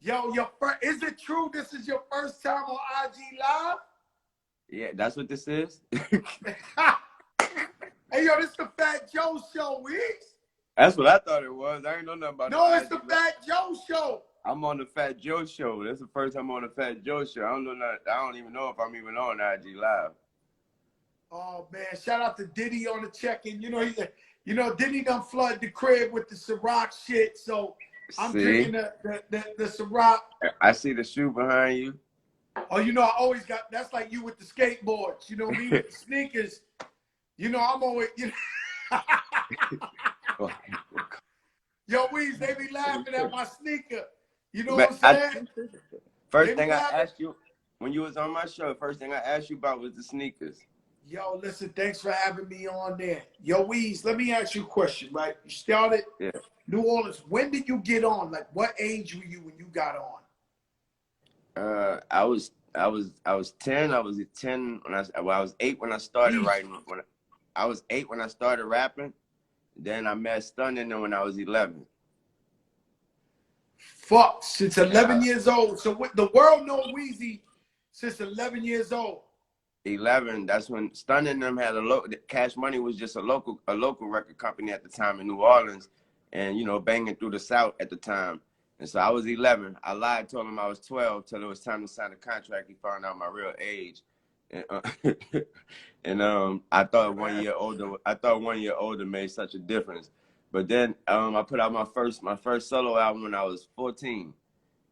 Yo, is it true this is your first time on IG Live? Yeah, that's what this is. Hey, yo, this is the Fat Joe Show, Weeks. That's what I thought it was. I ain't know nothing about No, no it's the Fat Joe Show. I'm on the Fat Joe Show. That's the first time I'm on the Fat Joe Show. I don't even know if I'm even on IG Live. Oh man, shout out to Diddy on the check-in. You know, Diddy done flood the crib with the Ciroc shit. So I'm drinking the Ciroc. I see the shoe behind you. Oh, you know, I always got, that's like you with the skateboards. You know, me with the sneakers. You know, I'm always, you know. Yo, Weez, they be laughing at my sneaker. You know what I'm saying? First thing I asked you, when you was on my show, first thing I asked you about was the sneakers. Yo, listen, thanks for having me on there. Yo, Weez, let me ask you a question, right? You started New Orleans. When did you get on? Like, what age were you when you got on? I was 10. I was 10 when I was 8 when I started writing. I was 8 when I started rapping. Then I met Stunning when I was 11. Fuck, since 11 years old. So what, the world know Weezy since 11 years old. 11. That's when Stunning them had Cash Money was just a local record company at the time in New Orleans, and you know, banging through the South at the time. And so I was 11. I lied, told him I was 12 till it was time to sign the contract. He found out my real age, and I thought 1 year older. I thought 1 year older made such a difference. But then I put out my first solo album when I was 14,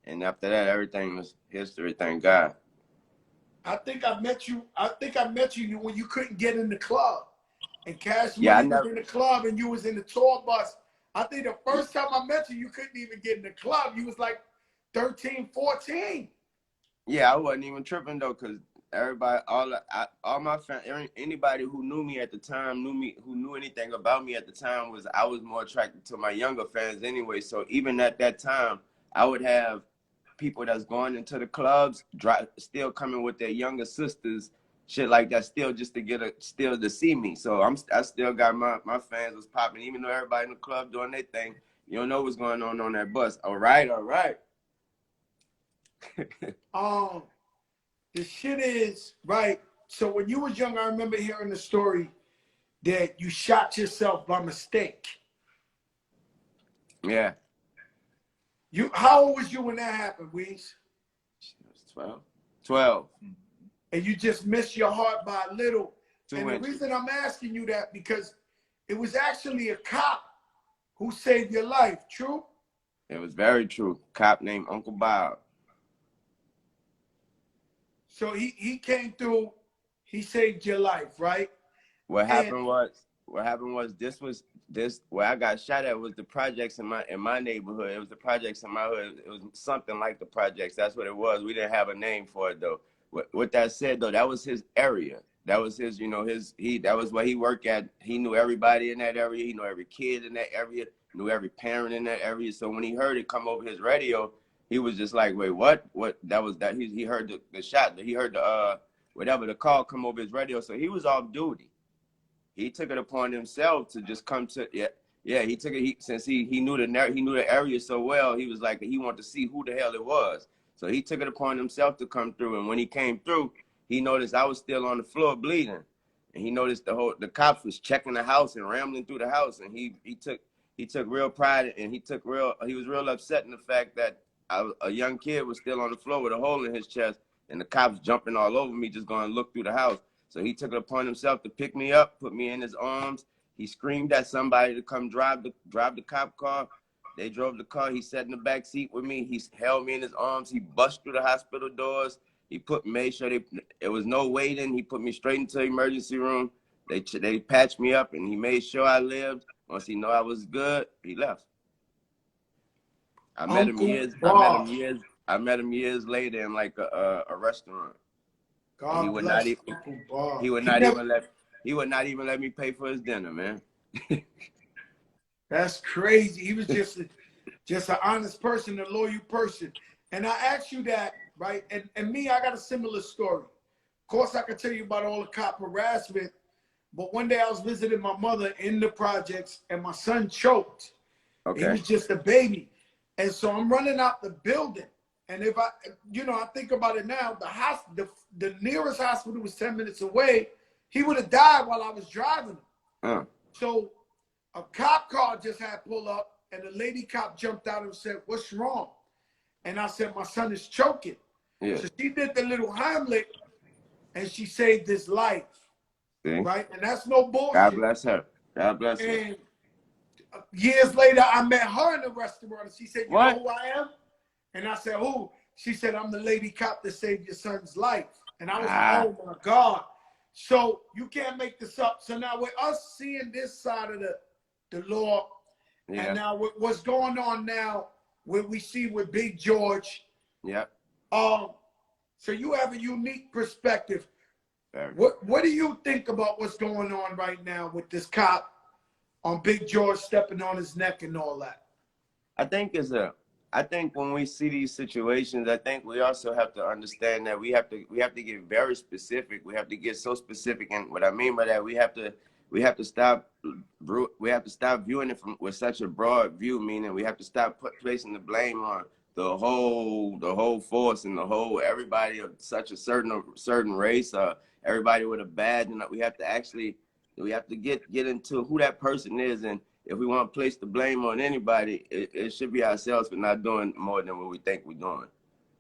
and after that, everything was history. Thank God. I think I met you when you couldn't get in the club, and Cash Money was in the club, and you was in the tour bus. I think the first time I met you, you couldn't even get in the club. You was like 13, 14. Yeah, I wasn't even tripping though, cause everybody, all my fans, anybody who knew me at the time, who knew anything about me at the time, I was more attracted to my younger fans anyway. So even at that time, I would have people that's going into the clubs, still coming with their younger sisters, shit like that, still just to still to see me. So I still got my fans was popping, even though everybody in the club doing their thing. You don't know what's going on that bus. All right. The shit is right. So when you was young, I remember hearing the story that you shot yourself by mistake. Yeah. How old was you when that happened, Weez? 12. And you just missed your heart by a little. 2 and inches. The reason I'm asking you that, because it was actually a cop who saved your life. True? It was very true. Cop named Uncle Bob. So he came through, he saved your life, right? What happened was this where I got shot at was the projects in my neighborhood. It was the projects in my hood. It was something like the projects. That's what it was. We didn't have a name for it though. With that said though, that was his area. That was his, you know, that was where he worked at. He knew everybody in that area. He knew every kid in that area, knew every parent in that area. So when he heard it come over his radio, he was just like, wait, what? That was that. He heard the shot. He heard the whatever the call come over his radio. So he was off duty. He took it upon himself to just come to he took it. Since he knew the area so well, he was like he wanted to see who the hell it was. So he took it upon himself to come through. And when he came through, he noticed I was still on the floor bleeding, and he noticed the cops was checking the house and rambling through the house. And he took real pride, and he was real upset in the fact that a young kid was still on the floor with a hole in his chest, and the cops jumping all over me, just going to look through the house. So he took it upon himself to pick me up, put me in his arms. He screamed at somebody to come drive the cop car. They drove the car. He sat in the back seat with me. He held me in his arms. He bust through the hospital doors. He made sure there was no waiting. He put me straight into the emergency room. They patched me up, and he made sure I lived. Once he knew I was good, he left. I met him years later in like a restaurant. God he would bless He would not even let me pay for his dinner, man. That's crazy. He was just an honest person, a loyal person. And I asked you that, right? And me, I got a similar story. Of course, I could tell you about all the cop harassment, but one day I was visiting my mother in the projects, and my son choked. Okay. He was just a baby. And so I'm running out the building, And if I, you know, I think about it now, the nearest hospital was 10 minutes away. He would have died while I was driving him. So a cop car just had pulled up, and the lady cop jumped out and said, "What's wrong?" And I said, "My son is choking." Yeah. So she did the little Heimlich, and she saved his life. See? Right? And that's no bullshit. God bless her. God bless her. And years later, I met her in the restaurant, and she said, "You know who I am?" And I said, "Who?" She said, "I'm the lady cop that saved your son's life." And I was like, "Oh my God." So you can't make this up. So now with us seeing this side of the law, and now what's going on now, what we see with Big George. Yeah. So you have a unique perspective. What do you think about what's going on right now with this cop on Big George stepping on his neck and all that? I think when we see these situations, I think we also have to understand that we have to get very specific. We have to get so specific, and what I mean by that, we have to stop viewing it with such a broad view. Meaning, we have to stop placing the blame on the whole force and everybody of such a certain race, everybody with a badge, and we have to get into who that person is. And if we want to place the blame on anybody, it should be ourselves for not doing more than what we think we're doing.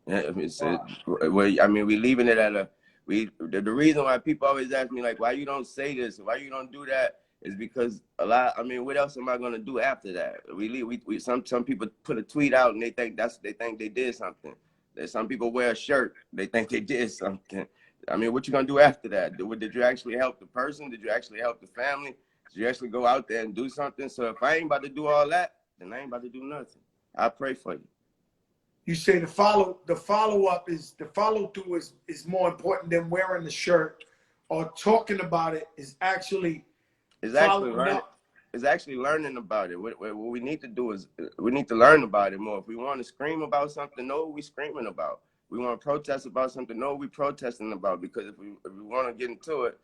We leaving it at the reason why people always ask me, like, why you don't say this, why you don't do that, is because what else am I gonna do after that? Some people put a tweet out and they think they did something. Some people wear a shirt, they think they did something. What you gonna do after that? Did you actually help the person? Did you actually help the family? Did you actually go out there and do something? So if I ain't about to do all that, then I ain't about to do nothing. I pray for you. You say the follow through is more important than wearing the shirt or talking about it. Is actually learning about it. What we need to do is we need to learn about it more. If we want to scream about something, know what we're screaming about. We want to protest about something, know what we're protesting about. Because if we want to get into it,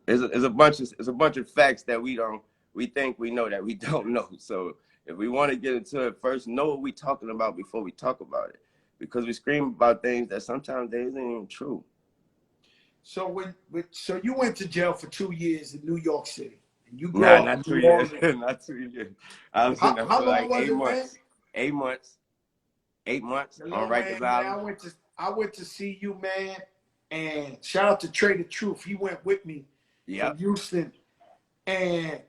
it's a bunch of facts that we think we know that we don't know. So if we want to get into it, first know what we're talking about before we talk about it, because we scream about things that sometimes they isn't even true. So so you went to jail for 2 years in New York City, and you not 2 years, not 2 years. I was in there for like 8 months. 8 months. 8 months on Rikers Island. I went to see you, man, and shout out to Trey the Truth. He went with me from Houston, and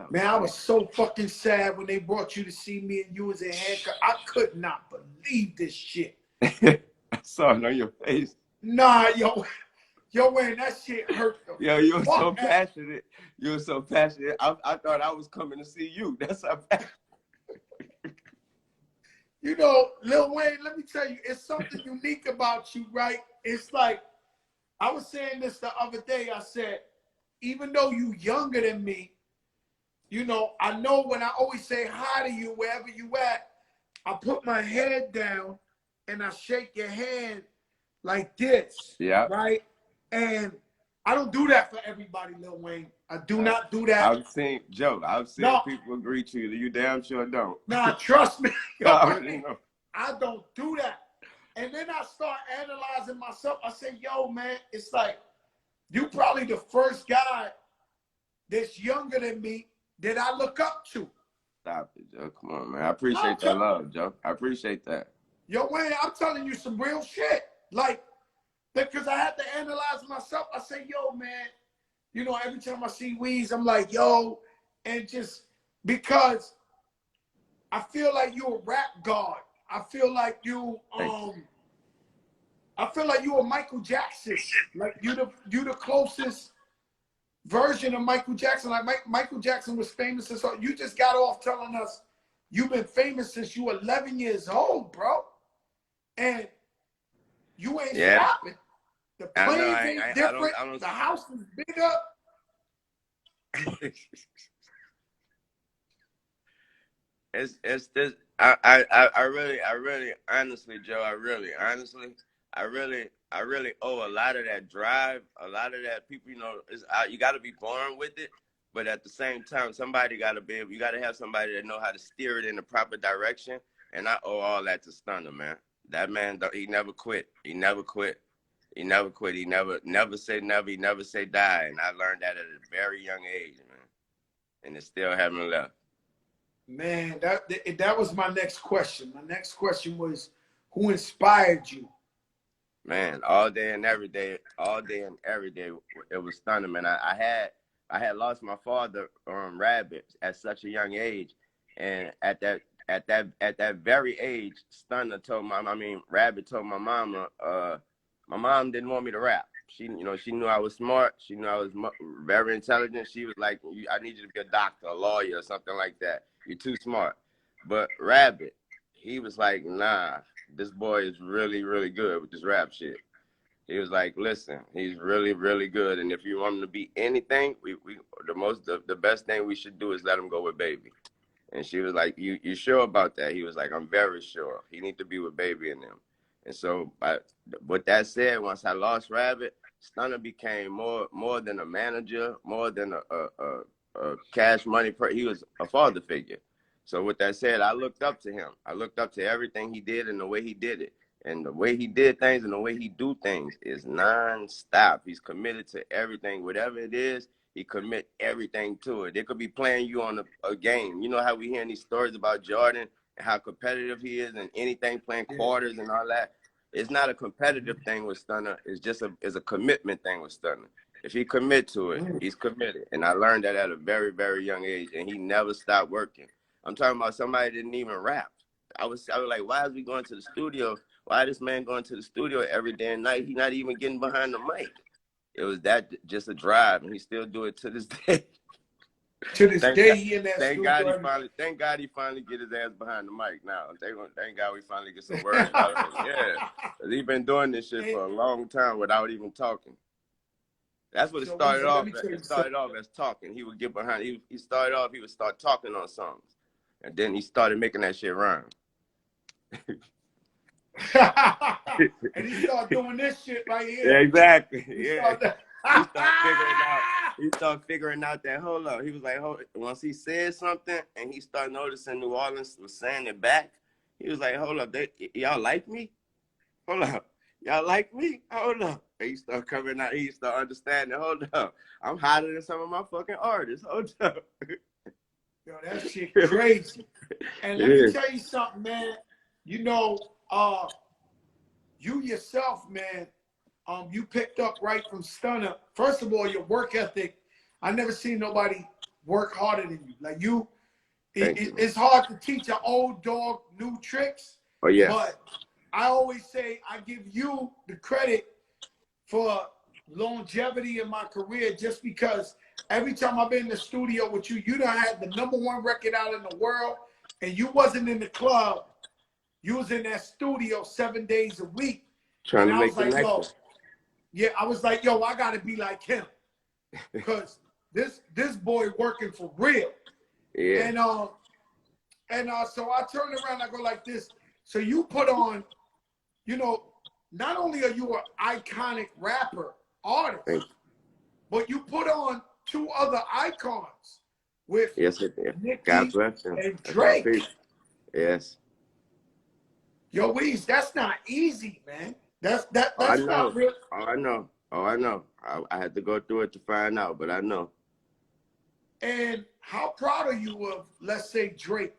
man, I was so fucking sad when they brought you to see me and you was in handcuffs. I could not believe this shit. I saw it on your face. Nah, yo, man, that shit hurt. Yo, you were so passionate. You were so passionate. I thought I was coming to see you. That's how passionate. You know, Lil Wayne, let me tell you, it's something unique about you, right? It's like, I was saying this the other day. I said, even though you younger than me, you know, I know when I always say hi to you, wherever you at, I put my head down and I shake your hand like this, right? And I don't do that for everybody, Lil Wayne. I do not do that. I've seen people greet you. You damn sure don't. Nah, trust me. I don't do that. And then I start analyzing myself. I say, yo, man, it's like, you probably the first guy that's younger than me that I look up to. Stop it, Joe. Come on, man. I appreciate that love, Joe. I appreciate that. Yo, Wayne, I'm telling you some real shit. Like, because I had to analyze myself. I say, yo, man, you know, every time I see Weez, I'm like, yo, and just because I feel like you're a rap god. I feel like you a Michael Jackson. Like you the closest version of Michael Jackson. Like Michael Jackson was famous since you just got off telling us you've been famous since you were 11 years old, bro. And you ain't stopping. The planes ain't different. The house is bigger. It's this. I really, honestly, Joe. I really owe a lot of that drive, a lot of that people. You know, you got to be born with it, but at the same time, you got to have somebody that know how to steer it in the proper direction. And I owe all that to Stunner, man. That man, he never quit. He never quit. He never quit. He never say never. He never say die. And I learned that at a very young age, man. And it still haven't left. Man, that was my next question. My next question was, who inspired you? Man, all day and every day, it was Stunner, man. I had lost my father, Rabbit, at such a young age, and at that very age, Stunner told Rabbit told my mama, my mom didn't want me to rap. She knew I was smart. She knew I was very intelligent. She was like, I need you to be a doctor, a lawyer, or something like that. You're too smart. But Rabbit, he was like, nah, this boy is really, really good with this rap shit. He was like, listen, he's really, really good. And if you want him to be anything, the best thing we should do is let him go with Baby. And she was like, you sure about that? He was like, I'm very sure. He need to be with Baby and them. And so, with that said, once I lost Rabbit, Stunner became more than a manager, more than a cash money. He was a father figure. So with that said, I looked up to him. I looked up to everything he did and the way he did it. And the way he did things and the way he do things is non-stop. He's committed to everything. Whatever it is, he commit everything to it. They could be playing you on a game. You know how we hearing these stories about Jordan and how competitive he is and anything playing quarters and all that. It's not a competitive thing with Stunner. It's just a commitment thing with Stunner. If he commit to it, he's committed. And I learned that at a very, very young age. And he never stopped working. I'm talking about somebody that didn't even rap. I was like, why is we going to the studio? Why this man going to the studio every day and night? He's not even getting behind the mic. It was just a drive, and he still do it to this day. To this day, he in that thank studio. Thank God he finally get his ass behind the mic now. Thank God we finally get some words out of him. Yeah, because he's been doing this shit for a long time without even talking. That's what it started off. It started off as talking. He would get behind. He started off. He would start talking on songs, and then he started making that shit rhyme. And he started doing this shit right here. Yeah, exactly. He started figuring out that, hold up. He was like, once he said something and he started noticing New Orleans was saying it back, he was like, hold up, y'all like me? Hold up. Y'all like me? Hold up. And he started coming out. He started understanding, hold up. I'm hotter than some of my fucking artists. Hold up. Yo, that shit crazy. And let me tell you something, man. You know, you yourself, man, you picked up right from Stunner. First of all, your work ethic. I never seen nobody work harder than you. Like you, it's hard to teach an old dog new tricks. Oh yeah. But I always say I give you the credit for longevity in my career, just because every time I've been in the studio with you, you done had the #1 record out in the world, and you wasn't in the club. You was in that studio 7 days a week. Trying to make connections. I was like, yo, I gotta be like him. Because this boy working for real. Yeah. And so I turn around, I go like this. So you put on, you know, not only are you an iconic rapper, artist, but you put on 2 other icons with Nicki and Drake. Yes. Yo, Weez, that's not easy, man. That's not real. I know. I had to go through it to find out, but I know. And how proud are you of, let's say, Drake?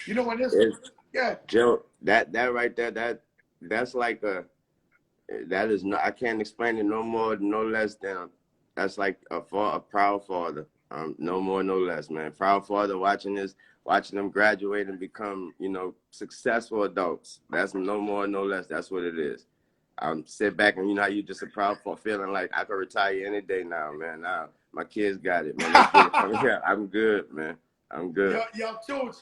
You know, when this, Joe, that right there, that's like that is not. I can't explain it no more, no less than. That's like a proud father. No more, no less, man. Proud father watching them graduate and become, successful adults. That's no more, no less. That's what it is. Sit back and how you just a proud for feeling like I could retire any day now, man. Now my kids got it, man. Yeah, I'm good, man. I'm good. Yo, Tooch,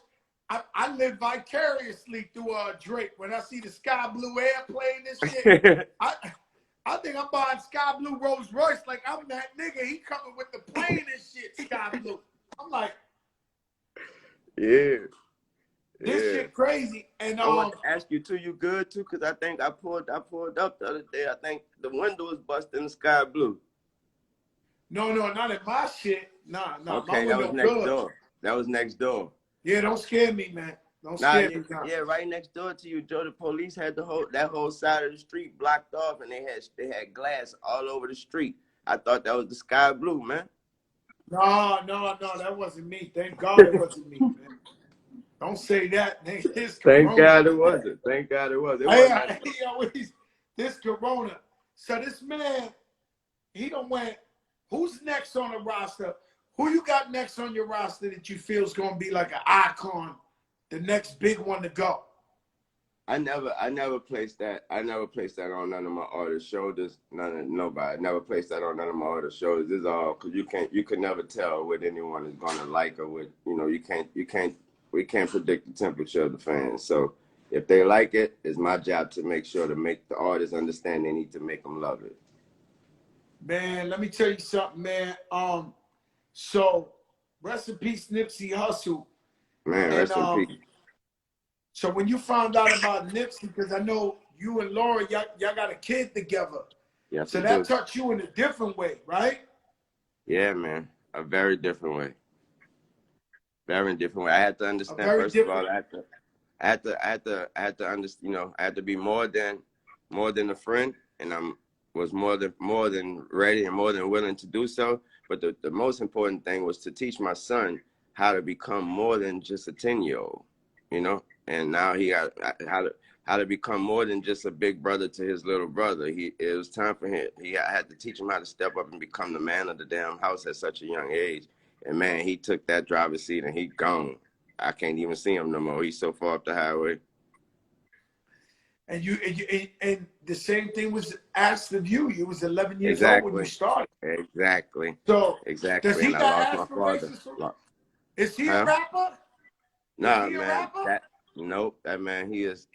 I live vicariously through Drake. When I see the sky blue airplane and shit, I think I'm buying sky blue Rolls Royce like I'm that nigga. He coming with the plane and shit, sky blue. I'm like, yeah. This shit crazy. And I want to ask you too, you good too? Cause I think I pulled up the other day. I think the window was busted in the sky blue. No, not in my shit. Nah. Okay, my that was next door. That was next door. Yeah, don't scare me, man. Don't Nah, scare me now. yeah, right next door to you, Joe. The police had that whole side of the street blocked off, and they had glass all over the street. I thought that was the sky blue, man. No, that wasn't me. Thank God it wasn't me, man. Don't say that. It's Thank Corona. God it wasn't. Thank God it was. It wasn't Hey, that. he always this Corona. So this man, he done went. Who's next on the roster? Who you got next on your roster that you feel is gonna be like an icon, the next big one to go? I never placed that. I never placed that on none of my artists' shoulders. Nobody. I never placed that on none of my artists' shoulders. This is all because you can never tell what anyone is gonna like or what we can't predict the temperature of the fans. So if they like it, it's my job to make sure to make the artists understand they need to make them love it. Man, let me tell you something, man. So rest in peace, Nipsey Hussle. Man, And rest in peace. so when you found out about Nipsey, because I know you and Laura, y'all got a kid together. Yes, So that touched you in a different way, right? Yeah, man. A very different way. Very different way. I had to understand, first of all, I had to understand, I had to be more than a friend, and was more than ready and more than willing to do so. But the most important thing was to teach my son how to become more than just a 10-year-old, and now he got how to become more than just a big brother to his little brother. It was time for him. I had to teach him how to step up and become the man of the damn house at such a young age. And man, he took that driver's seat and he gone. I can't even see him no more. He's so far up the highway. And and the same thing was asked of you. You was 11 years old when you Exactly. started. Exactly. So Exactly. does he And I got lost my father. aspirations? Is he Huh? a rapper? Nah, Is he a man. rapper? Nope. That man, he is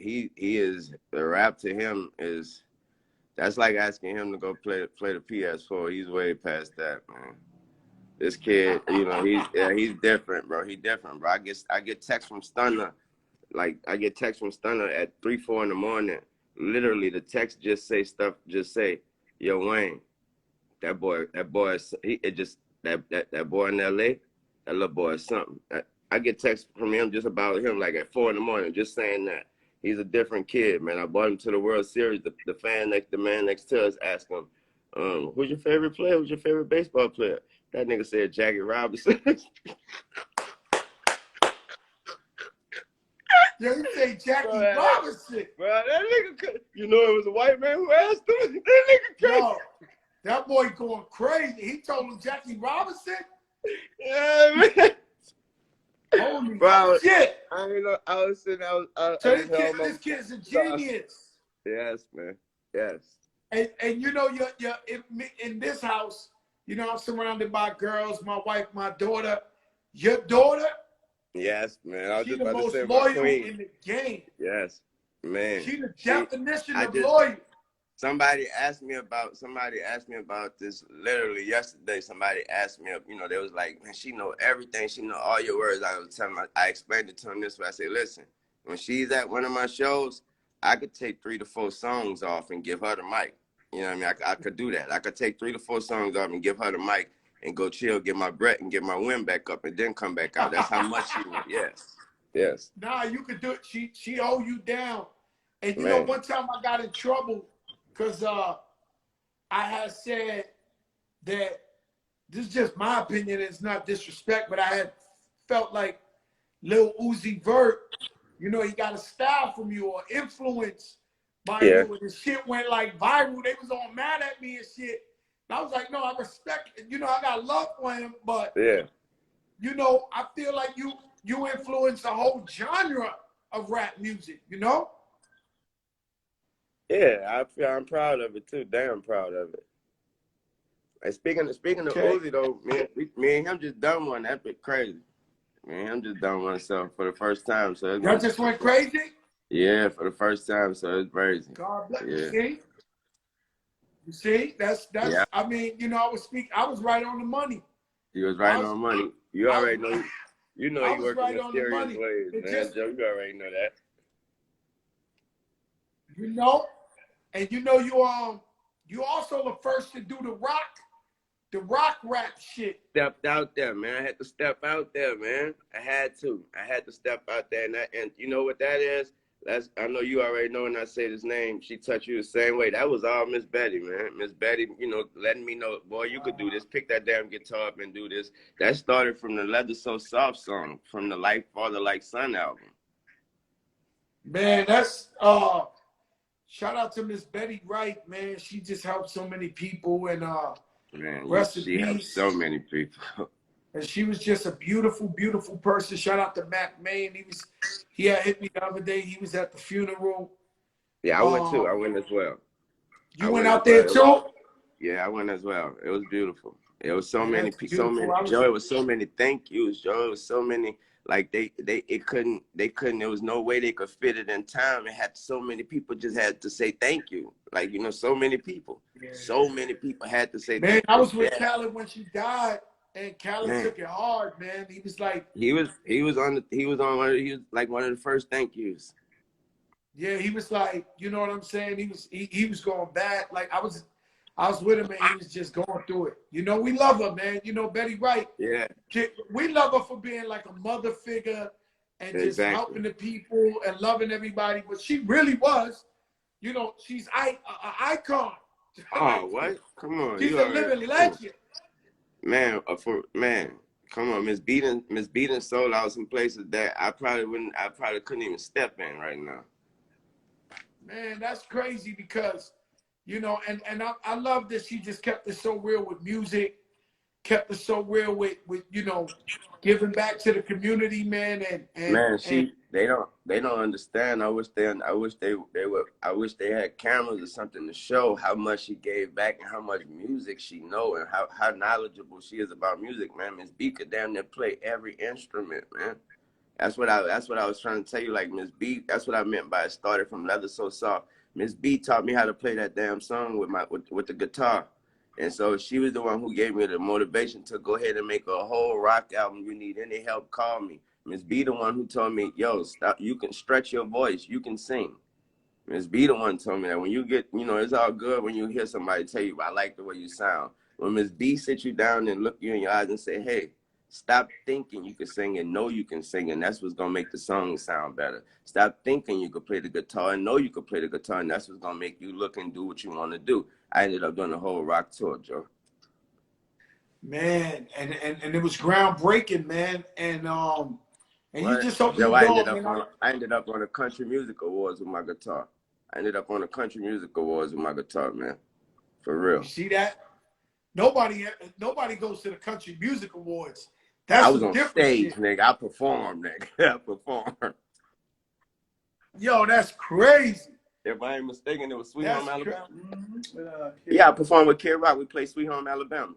the rap to him is that's like asking him to go play the PS4. He's way past that, man. This kid, he's different, bro. He's different, bro. I get texts from Stunner. Like I get texts from Stunner at 3, 4 in the morning. Literally, the text just say, "Yo, Wayne, that boy, that boy in LA, that little boy is something." I get texts from him just about him, like at 4 in the morning, just saying that he's a different kid, man. I brought him to the World Series. The man next to us asked him, "Who's your favorite player? Who's your favorite baseball player?" That nigga said Jackie Robinson. Yeah, you say Jackie Robinson. Bro, that nigga, it was a white man who asked him. That nigga crazy. Yo, that boy going crazy. He told him Jackie Robinson. Yeah, man. Holy bro, shit. I was sitting out. So this kid's a genius. Yes, man. Yes. And you're in this house, I'm surrounded by girls, my wife, my daughter. Your daughter, yes, man. I was she's just the about to most say loyal my queen. in the game. Yes, man. She's the definition of loyal. Somebody asked me about this literally yesterday. Somebody asked me, they was like, man, she know everything. She know all your words. I was telling her, I explained it to him this way. I said, listen, when she's at one of my shows, I could take 3 to 4 songs off and give her the mic. You know what I mean? I could do that. I could take 3 to 4 songs off and give her the mic and go chill, get my breath and get my wind back up and then come back out. That's how much she went. Yes. Yes. Nah, you could do it. She hold you down. And one time I got in trouble because I had said that this is just my opinion. It's not disrespect, but I had felt like Lil Uzi Vert, he got a style from you or influence by you. And the shit went like viral. They was all mad at me and shit. And I was like, no, I respect it. I got love for him, but I feel like you influence a whole genre of rap music, Yeah, I'm proud of it too. Damn proud of it. And speaking of Uzi though, me and him just done one. That bit crazy. Me and him just done one for the first time. So y'all just went crazy? Yeah, for the first time. So it's crazy. God bless you. You see? That's yeah. I mean, I was right on the money. You was right on money. You already know. You work right in mysterious ways, man. Joe, you already know that. And you also the first to do the the rock rap shit. Stepped out there, man. I had to step out there, man. I had to step out there, and you know what that is? I know you already know when I say this name. She touched you the same way. That was all Miss Betty, man. Miss Betty, you know, letting me know, boy, you could do this. Pick that damn guitar up and do this. That started from the Leather So Soft song, from the Like Father Like Son album. Man, that's shout out to Miss Betty Wright, man. She just helped so many people, and man, rest in she helped peace. so many people. And she was just a beautiful, beautiful person. Shout out to Mac Main. He had hit me the other day. He was at the funeral. Yeah, I went too. I went as well. You went out there too? Yeah, I went as well. It was beautiful. It was so Man, many people, so many Joe. It was so many thank yous, Joe. It was so many. Like they couldn't. There was no way they could fit it in time. It had so many people just had to say thank you. Like, you know, so many people. Yeah. So many people had to say. Man, I was with Khaled when she died, and Khaled took it hard, man. He was like, he was like one of the first thank yous. Yeah, he was like, you know what I'm saying? He was going bad. Like I was with him, and he was just going through it. You know, we love her, man. You know, Betty Wright. Yeah. We love her for being like a mother figure and just helping the people and loving everybody. But she really was, you know, she's an icon. Oh, what? Come on. She's a living legend. Man, come on. Miss Beaton sold out some places that I probably couldn't even step in right now. Man, that's crazy because, you know, and I love that she just kept it so real with music, kept it so real with you know, giving back to the community, man. They don't understand. I wish they had cameras or something to show how much she gave back and how much music she know and how knowledgeable she is about music, man. Miss B could damn near play every instrument, man. That's what I was trying to tell you. Like Miss B, that's what I meant by it started from Leather So Soft. Miss B taught me how to play that damn song with the guitar. And so she was the one who gave me the motivation to go ahead and make a whole rock album. You need any help, call me. Miss B the one who told me, yo, stop, you can stretch your voice, you can sing. Miss B the one told me that when you get, you know, it's all good when you hear somebody tell you, I like the way you sound. When Miss B sits you down and look you in your eyes and say, hey, stop thinking you can sing and know you can sing, and that's what's gonna make the song sound better. Stop thinking you could play the guitar and know you could play the guitar, and that's what's gonna make you look and do what you want to do. I ended up doing the whole rock tour, Joe. Man, and it was groundbreaking, man. And you just hope Joe, I ended up on the Country Music Awards with my guitar. I ended up on the Country Music Awards with my guitar, man. For real. You see that? Nobody goes to the Country Music Awards. I was on stage, nigga. I performed, nigga. I performed. Yo, that's crazy. If I ain't mistaken, it was Sweet Home Alabama. Yeah, I performed with Kid Rock. We played Sweet Home Alabama.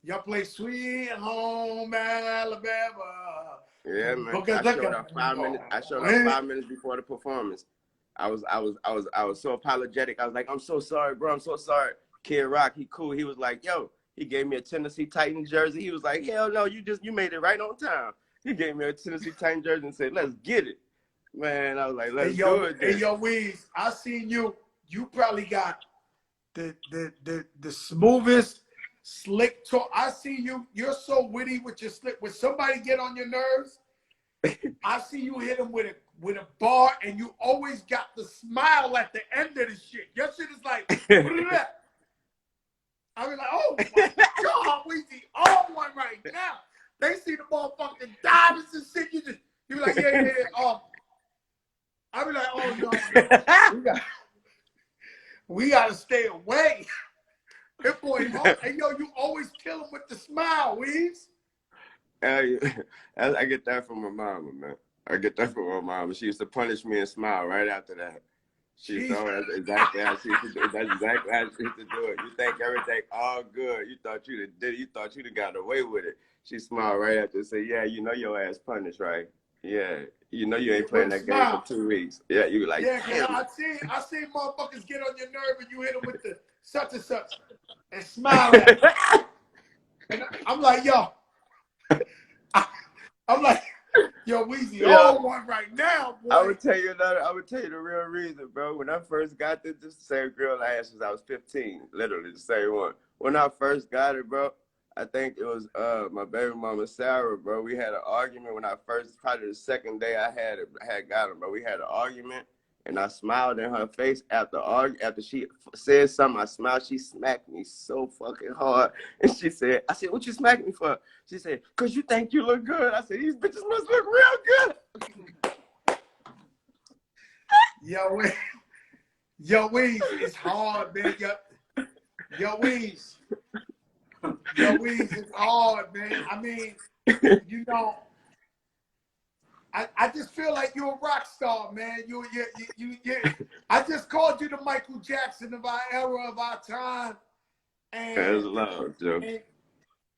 Y'all play Sweet Home Alabama. Yeah, man. I showed up 5 minutes. I showed up 5 minutes before the performance. I was so apologetic. I was like, I'm so sorry, bro. I'm so sorry. Kid Rock, he cool. He was like, yo. He gave me a Tennessee Titans jersey. He was like, hell no, you made it right on time. He gave me a Tennessee Titans jersey and said, let's get it. Man, I was like, let's do it. Hey, yo, Weez, I seen you. You probably got the smoothest, slick talk. I see you. You're so witty with your slick. When somebody get on your nerves, I see you hit them with a bar, and you always got the smile at the end of the shit. Your shit is like, I was like, oh my God, Weezy on one right now. They see the motherfucking diamonds and shit. You be like, yeah. I be like, oh no, we gotta stay away. That boy, hey yo, you always kill him with the smile, Weez. I get that from my mama, man. I get that from my mama. She used to punish me and smile right after that. She told me that's exactly how she used to do it. That's exactly how she used to do it. You think everything all good. You thought you did it. You thought you'd have got away with it. She smiled right after and said, yeah, you know your ass punished, right? Yeah. You know you ain't playing that game for 2 weeks. Yeah, you like, yeah, I see motherfuckers get on your nerve and you hit them with the such and such and smile at them. And I'm like, yo. I'm like, yo, Weezy, on one right now, boy. I would tell you the real reason, bro. When I first got this the same girl I asked since I was 15, literally the same one. when I first got it, bro, I think it was my baby mama Sarah, bro. We had an argument when I first, probably the second day I had got him, bro. We had an argument, and I smiled in her face after she said something. I smiled. She smacked me so fucking hard, and she said, "I said, what you smacked me for?" She said, "Cause you think you look good." I said, "These bitches must look real good." Yo, Weez, it's hard, man. Yo, Weez, it's hard, man. I mean, you know, I just feel like you're a rock star, man. You. I just called you the Michael Jackson of our era, of our time, That's and love, Joe.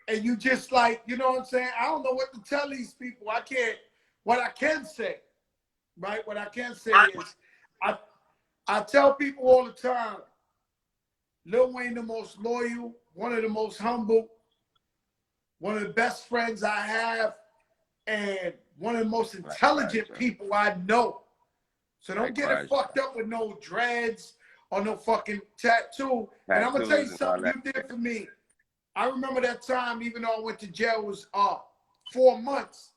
and you just like, you know what I'm saying? I don't know what to tell these people. I can't. What I can say, right? What I can say is, I tell people all the time, Lil Wayne the most loyal, one of the most humble, one of the best friends I have, and one of the most intelligent people I know. So don't get it fucked up with no dreads or no fucking tattoo. And I'm gonna tell you something you did for me. I remember that time, even though I went to jail, it was 4 months.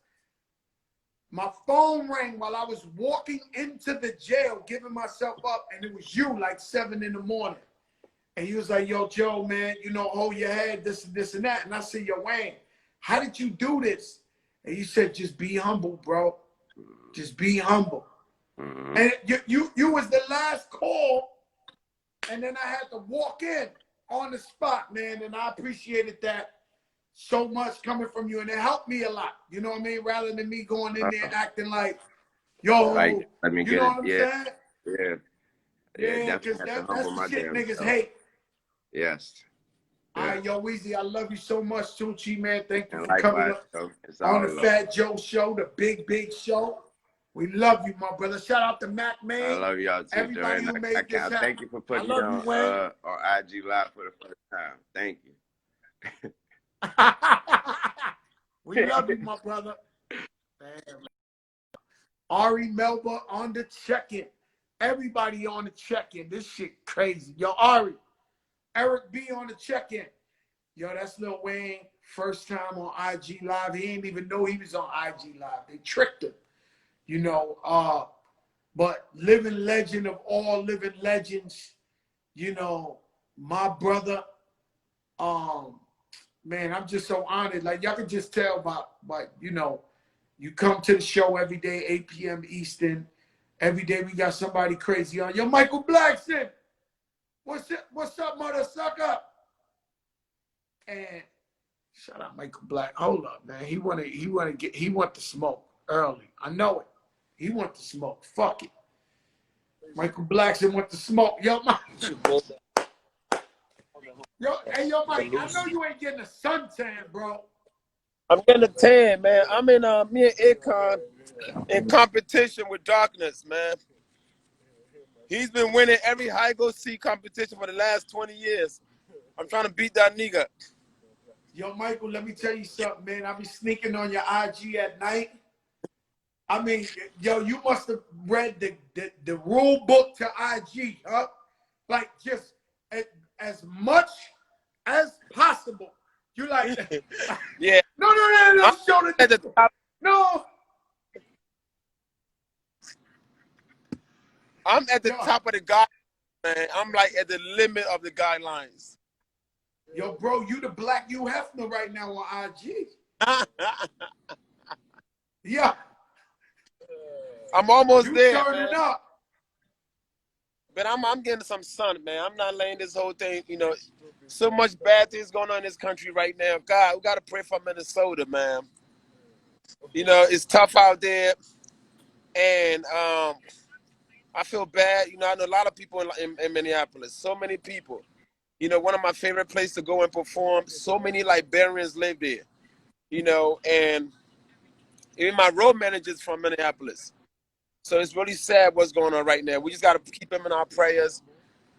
My phone rang while I was walking into the jail, giving myself up, and it was you, like 7 in the morning. And he was like, "Yo, Joe, man, you know, hold your head, this and this and that." And I said, "Yo, Wayne, how did you do this?" And he said, "Just be humble, bro. Just be humble." Mm-hmm. And you was the last call, and then I had to walk in on the spot, man. And I appreciated that so much coming from you, and it helped me a lot. You know what I mean? Rather than me going in there acting like, "Yo, like, let me you know what I'm saying?" Yeah, because that's the shit niggas hate. Yes. Yeah. All right, yo, Weezy, I love you so much, too, Chi, man. Thank you for likewise, coming up on the Fat Joe Show, the big show. We love you, my brother. Shout out to Mac, man. I love y'all too, everybody Joe. who made this happen. Thank you for putting me on IG Live for the first time. Thank you. We love you, my brother. Damn. Ari Melba on the check-in. Everybody on the check-in. This shit crazy. Yo, Ari. Eric B on the check-in. Yo, that's Lil Wayne. First time on IG Live. He didn't even know he was on IG Live. They tricked him. You know, but living legend of all living legends, you know, my brother, man, I'm just so honored. Like, y'all can just tell by, you know, you come to the show every day, 8 p.m. Eastern. Every day we got somebody crazy on. Yo, Michael Blackson, what's up, mother sucker? And shout out Michael Black. Hold up, man. He want the smoke early. I know it. He want the smoke. Fuck it. Michael Blackson want the smoke. Yo, Mike. Hey, Mike, I know you ain't getting a suntan, bro. I'm getting a tan, man. I'm in me and Akon in competition with Darkness, man. He's been winning every high-go-see competition for the last 20 years. I'm trying to beat that nigga. Yo, Michael, let me tell you something, man. I be sneaking on your IG at night. I mean, yo, you must have read the rule book to IG, huh? Like, just as much as possible. You like, yeah. No, show the at the top. No. I'm at the top of the guidelines, man. I'm like at the limit of the guidelines. Yo, bro, you the Black Hugh Hefner right now on IG. Yeah. I'm almost there, turning man. Up. But I'm getting some sun, man. I'm not laying this whole thing, you know. So much bad things going on in this country right now. God, we got to pray for Minnesota, man. You know, it's tough out there. And I feel bad. You know, I know a lot of people in Minneapolis. So many people. You know, one of my favorite places to go and perform. So many Liberians live there. You know, and even my road manager's from Minneapolis. So it's really sad what's going on right now. We just got to keep them in our prayers.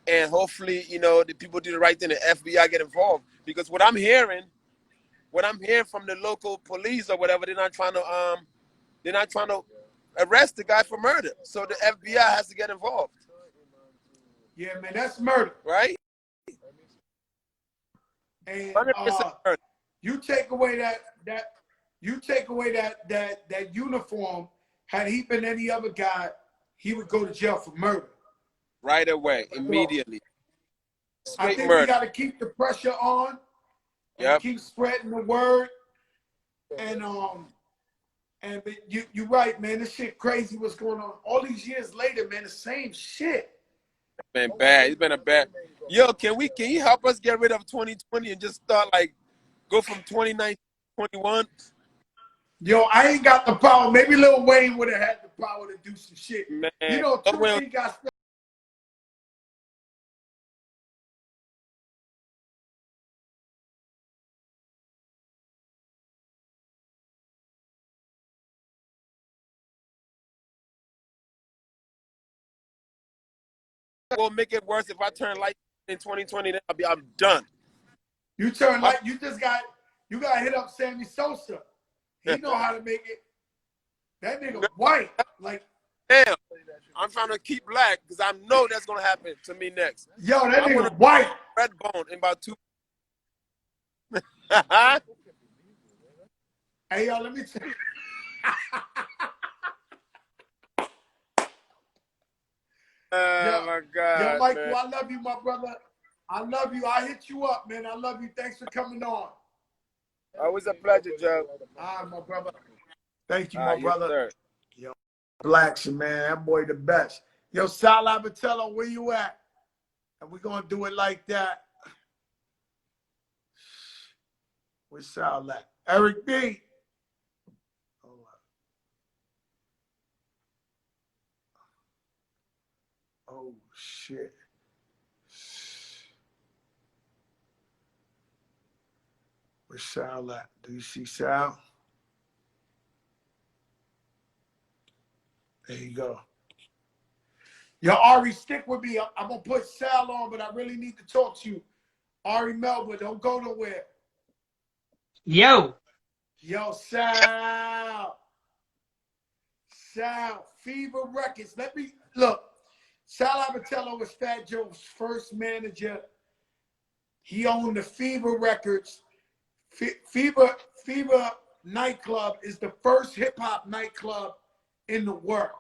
And hopefully, you know, the people do the right thing. The FBI get involved. Because what I'm hearing from the local police or whatever, they're not trying to arrest the guy for murder. So the FBI has to get involved. Yeah, man, that's murder. Right? And 100% earned. you take away that uniform. Had he been any other guy, he would go to jail for murder. Right away, So, immediately. I Straight think we murder. got to keep the pressure on and Yep. keep spreading the word. And but you're right, man. This shit crazy. What's going on? All these years later, man, the same shit. Been bad. It's been a bad. Yo, can you help us get rid of 2020 and just start like go from 2019 to 21? Yo, I ain't got the power. Maybe Lil Wayne would have had the power to do some shit. Man, You know, 20 got will make it worse if I turn light in 2020. Then I'm done. you turn like you got hit up Sammy Sosa. He know how to make it. That nigga white. Like, Damn, I'm trying to keep black because I know that's gonna happen to me next. yo, that I'm nigga gonna white. red bone in about 2. Hey, yo, let me tell you. Oh my God. Yo, Michael, Man. I love you, my brother. I love you. I hit you up, man. I love you. Thanks for coming on. Always a pleasure, Joe. All right, my brother. Thank you, All my right, brother. yes, sir. Blacks, man. That boy the best. Yo, Sal Abatello, where you at? And we're going to do it like that. Where's Sal at? Eric B. Oh, shit. Where's Sal at? Do you see Sal? There you go. Yo, Ari, stick with me. I'm going to put Sal on, but I really need to talk to you. Ari Melba, don't go nowhere. Yo. Yo, Sal. Sal, Fever Records. Let me, look. Sal Abatello was Fat Joe's first manager. He owned the Fever Records. Fever nightclub is the first hip-hop nightclub in the world.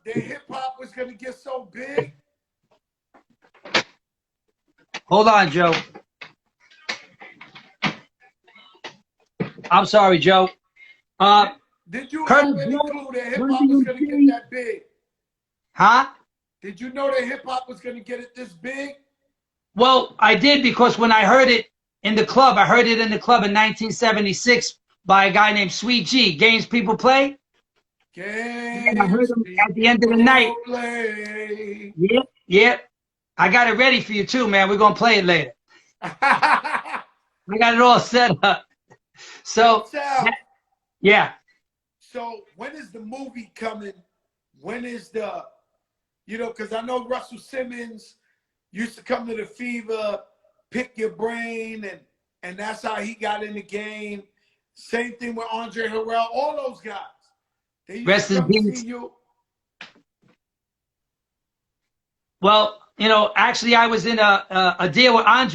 The hip-hop was going to get so big. Hold on, Joe. I'm sorry, Joe. Did you Curtis have any Blow, clue that when hip-hop do was you going to get see? that big? Huh? Did you know that hip-hop was going to get it this big? Well, I did because when I heard it in the club, I heard it in the club in 1976 by a guy named Sweet G. Games People Play. And I heard Games him at the end of the night. people play. Yep, yep. I got it ready for you too, man. We're gonna play it later. I got it all set up. So, yeah. So when is the movie coming? When is the, you know, because I know Russell Simmons used to come to the Fever, pick your brain, and that's how he got in the game. Same thing with Andre Harrell, all those guys. They used Rest to in come peace. see you. Well, you know, actually, I was in a deal with Andre.